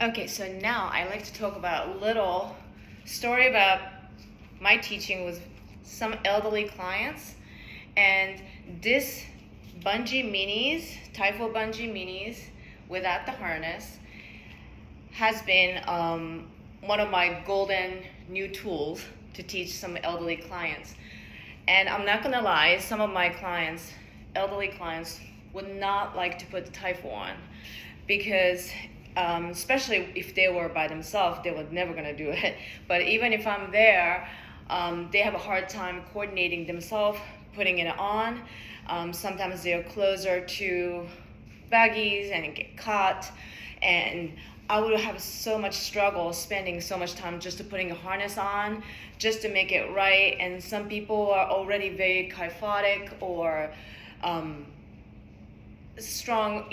Okay, so now I like to talk about a little story about my teaching with some elderly clients. And this bungee minis, Typho bungee minis without the harness, has been one of my golden new tools to teach some elderly clients. And I'm not gonna lie, some of my clients, elderly clients, would not like to put the Typho on because especially if they were by themselves, they were never gonna do it. But even if I'm there, they have a hard time coordinating themselves, putting it on. Sometimes they're closer to baggies and get caught. And I would have so much struggle spending so much time just to putting a harness on, just to make it right. And some people are already very kyphotic or strong,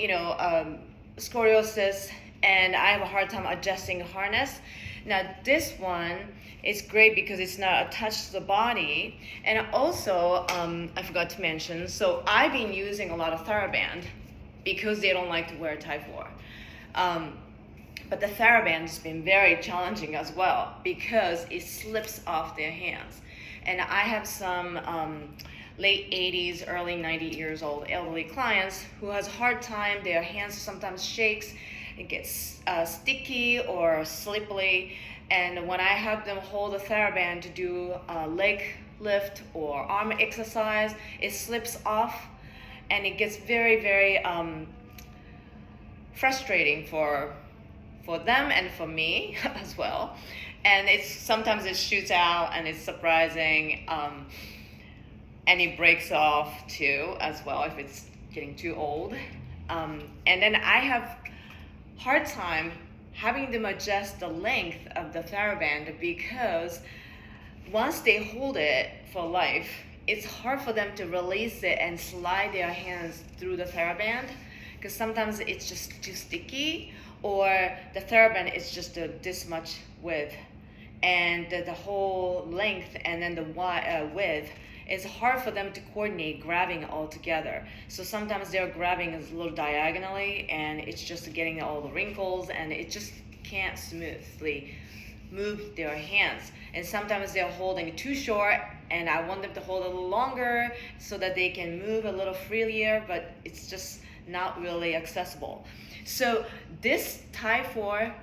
scoliosis, and I have a hard time adjusting the harness. Now this one is great because it's not attached to the body, and also I forgot to mention. So I've been using a lot of TheraBand because they don't like to wear Type 4. But the TheraBand has been very challenging as well because it slips off their hands. And I have some late 80s, early 90 years old elderly clients who has a hard time. Their hands sometimes shakes, it gets sticky or slippery. And when I have them hold the TheraBand to do a leg lift or arm exercise, it slips off and it gets very, very frustrating for them and for me as well. And sometimes it shoots out and it's surprising, and it breaks off too as well if it's getting too old. And then I have hard time having them adjust the length of the TheraBand because once they hold it for life, it's hard for them to release it and slide their hands through the TheraBand because sometimes it's just too sticky, or the TheraBand is just this much width, and the whole length and then the width, it's hard for them to coordinate grabbing it all together. So sometimes they're grabbing a little diagonally and it's just getting all the wrinkles and it just can't smoothly move their hands. And sometimes they're holding too short and I want them to hold a little longer so that they can move a little freelier, but it's just not really accessible. So this Type 4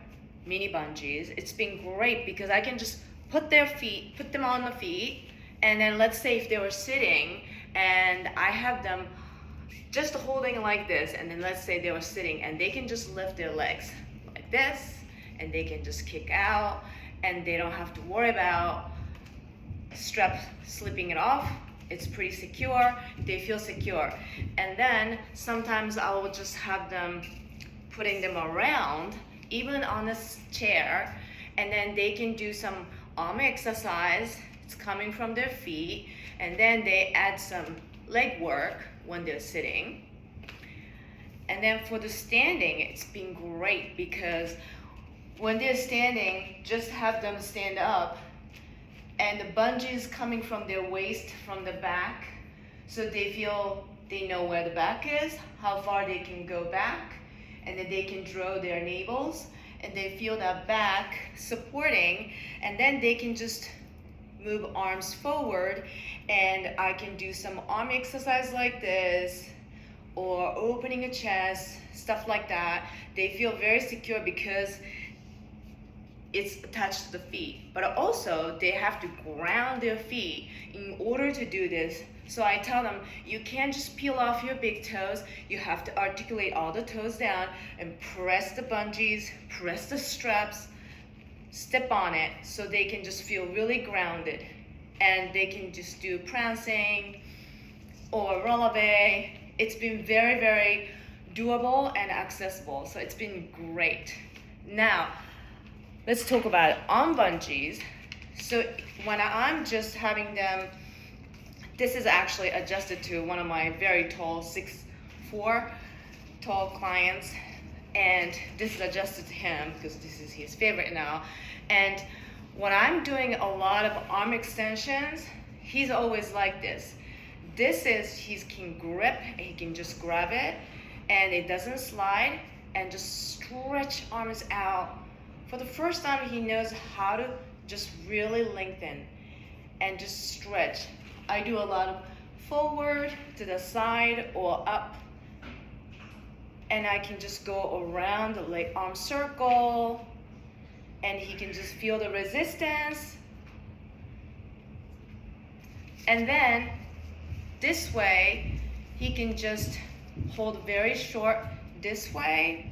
mini bungees, it's been great because I can just put them on the feet, and then let's say if they were sitting and I have them just holding like this, and then let's say they were sitting and they can just lift their legs like this and they can just kick out and they don't have to worry about strap slipping it off. It's pretty secure, they feel secure. And then sometimes I will just have them putting them around, even on this chair, and then they can do some arm exercise. It's coming from their feet, and then they add some leg work when they're sitting. And then for the standing, it's been great because when they're standing, just have them stand up, and the bungee is coming from their waist, from the back, so they know where the back is, how far they can go back, and then they can draw their navels, and they feel that back supporting, and then they can just move arms forward, and I can do some arm exercise like this, or opening a chest, stuff like that. They feel very secure because it's attached to the feet, but also they have to ground their feet in order to do this. So I tell them, you can't just peel off your big toes, you have to articulate all the toes down and press the bungees, press the straps, step on it so they can just feel really grounded. And they can just do prancing or releve. It's been very, very doable and accessible, so it's been great. Now, let's talk about arm bungees. So when I'm just having them, this is actually adjusted to one of my very tall, 6'4" tall clients, and this is adjusted to him because this is his favorite now. And when I'm doing a lot of arm extensions, he's always like this. This is, he can grip, he can just grab it, and it doesn't slide. and just stretch arms out. For the first time, he knows how to just really lengthen and just stretch. I do a lot of forward, to the side, or up. And I can just go around the leg arm circle, and he can just feel the resistance. And then this way, he can just hold very short this way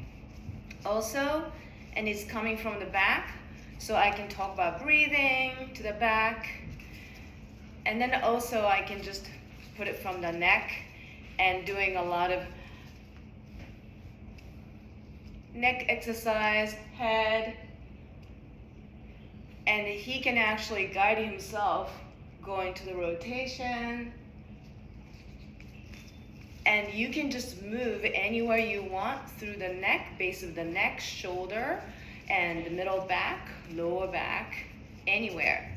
also, and it's coming from the back. So I can talk about breathing to the back. And then also I can just put it from the neck and doing a lot of neck exercise, head. And he can actually guide himself going to the rotation. And you can just move anywhere you want through the neck, base of the neck, shoulder, and the middle back, lower back, anywhere.